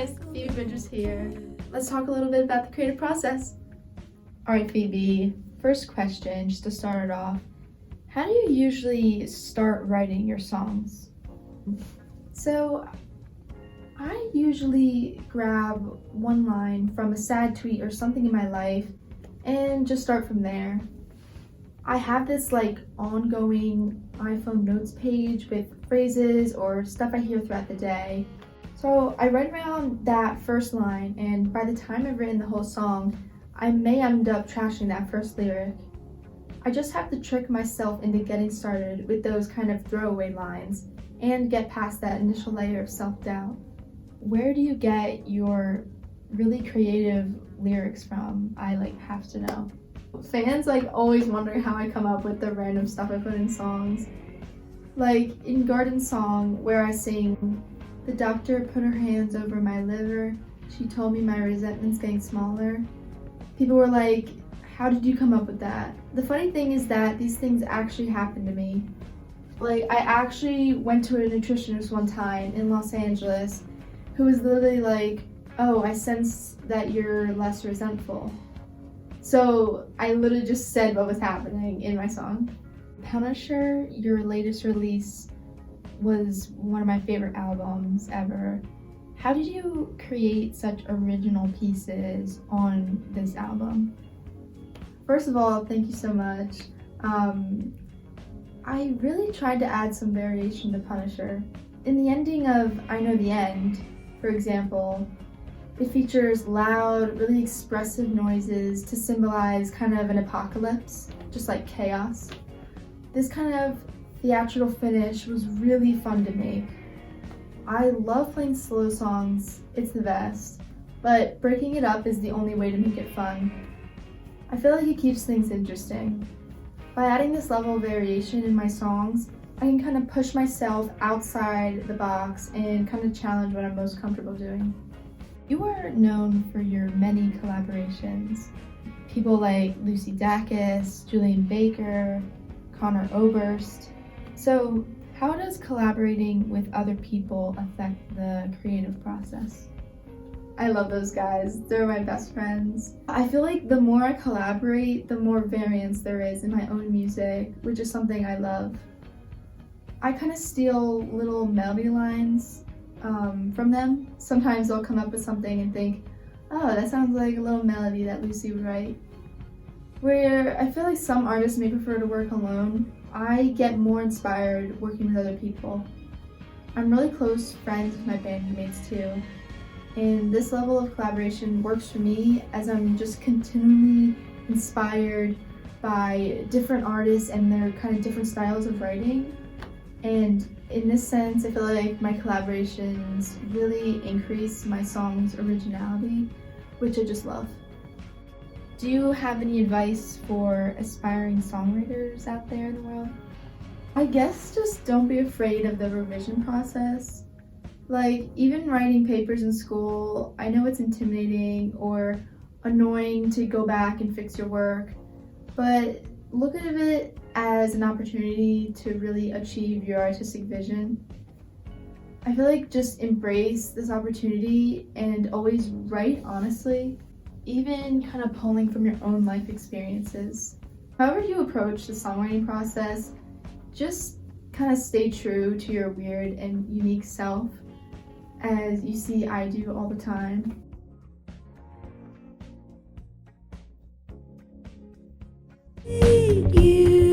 guys, Phoebe Bridges here. Let's talk a little bit about the creative process. Alright Phoebe, first question, just to start it off. How do you usually start writing your songs? So, I usually grab one line from a sad tweet or something in my life and just start from there. I have this ongoing iPhone notes page with phrases or stuff I hear throughout the day. So I write around that first line, and by the time I've written the whole song, I may end up trashing that first lyric. I just have to trick myself into getting started with those kind of throwaway lines and get past that initial layer of self-doubt. Where do you get your really creative lyrics from? I have to know. Fans always wonder how I come up with the random stuff I put in songs. Like in Garden Song, where I sing, "The doctor put her hands over my liver. She told me my resentment's getting smaller." People were like, how did you come up with that? The funny thing is that these things actually happened to me. I actually went to a nutritionist one time in Los Angeles who was literally like, "Oh, I sense that you're less resentful." So I literally just said what was happening in my song. Punisher, your latest release, was one of my favorite albums ever. How did you create such original pieces on this album? First of all, thank you so much. I really tried to add some variation to Punisher. In the ending of I Know the End, for example, it features loud, really expressive noises to symbolize kind of an apocalypse, just like chaos. This kind of theatrical finish was really fun to make. I love playing slow songs, it's the best, but breaking it up is the only way to make it fun. I feel like it keeps things interesting. By adding this level of variation in my songs, I can kind of push myself outside the box and kind of challenge what I'm most comfortable doing. You are known for your many collaborations. People like Lucy Dacus, Julian Baker, Connor Oberst. So how does collaborating with other people affect the creative process? I love those guys. They're my best friends. I feel like the more I collaborate, the more variance there is in my own music, which is something I love. I kind of steal little melody lines from them. Sometimes I'll come up with something and think, oh, that sounds like a little melody that Lucy would write. Where I feel like some artists may prefer to work alone, I get more inspired working with other people. I'm really close friends with my bandmates too, and this level of collaboration works for me as I'm just continually inspired by different artists and their kind of different styles of writing. And in this sense, I feel like my collaborations really increase my song's originality, which I just love. Do you have any advice for aspiring songwriters out there in the world? I guess just don't be afraid of the revision process. Even writing papers in school, I know it's intimidating or annoying to go back and fix your work, but look at it as an opportunity to really achieve your artistic vision. I feel like just embrace this opportunity and always write honestly, even kind of pulling from your own life experiences. However you approach the songwriting process, just kind of stay true to your weird and unique self, as you see I do all the time. You